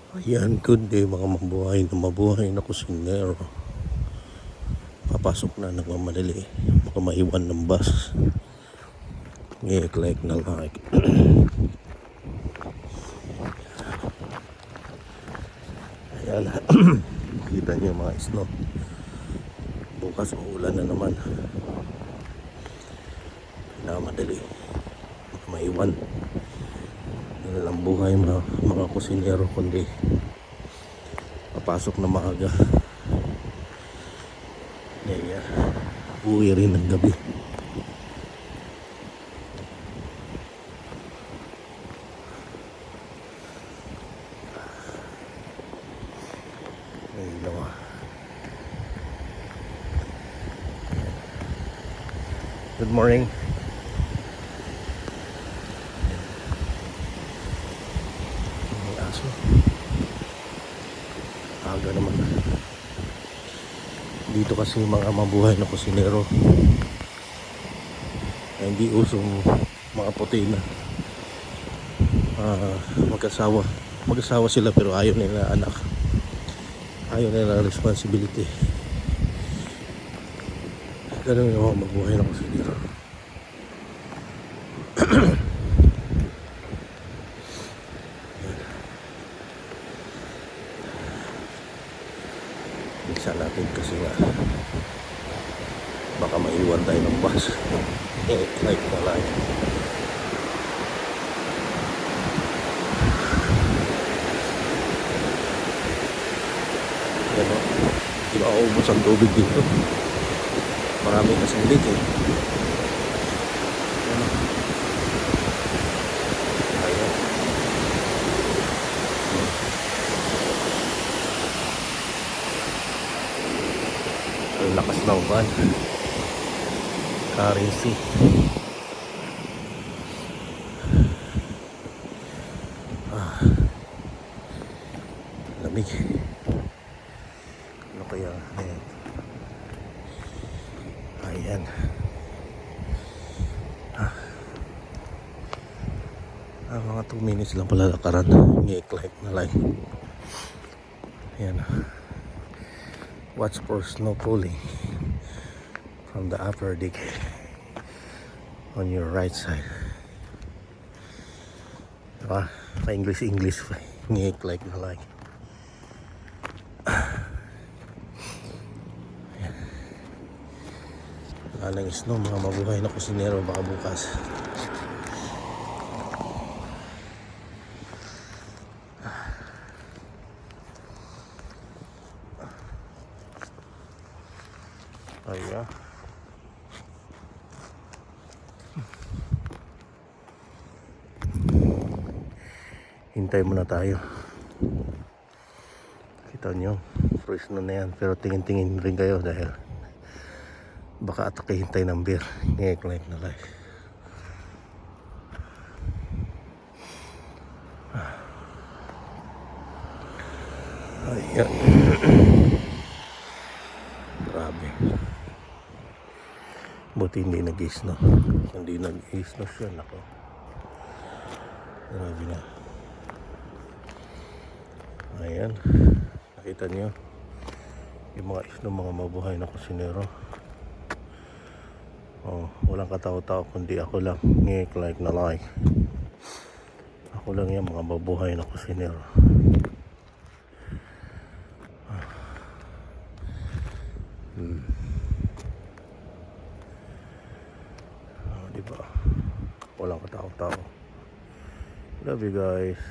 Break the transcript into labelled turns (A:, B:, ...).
A: Ayan, good day mga mabuhay na kusinero. Papasok na nagmamadali. Baka maiwan ng bus. Like na like. Ayan. Kita niyo mga snow. Bukas uulan na naman. Nagmamadali. Baka maiwan. Hindi na lang buhay mga kusinero kundi papasok na maaga. Ayan. Uwi rin ng gabi. Good morning. May aso. Aga naman. Dito kasi mga mabuhay na kusinero. Hindi usong mga puti na mag-asawa sila pero ayaw nila anak, ayaw nila responsibility. Ganun yung mga mabuhay na kusinero. Bisa natin kasi nga baka maiwan tayo ng bus. Like na lang. Ano, di ba ubos ang tubig dito? Marami kasing leak eh. Ayan. Ang lakas ng van. Currency. Lamig. Ano kaya? Ayan. Mga 2 minutes lang pala lakaran. Like na like. Ayan. Watch for snow falling from the upper deck on your right side. Diba? Pa-English pa. Like na like. Wala ng snow mga mabuhay na kusinero baka bukas. Ayan. Hintay muna tayo. Kita nyo, fresh na yan. Pero tingin-tingin rin kayo dahil baka atakihin tayo ng beer. Like na like. Ayan. Grabe. Buti hindi nag-isno. Hindi nag-isno siya. Nako. Grabe na. Ayan. Nakita niyo yung mga isno, mga mabuhay na kusinero. Walang katao-tao kundi ako lang. Like na like. Ako lang yung mga mabuhay na kusinero. Diba? Walang katao-tao. Love you guys.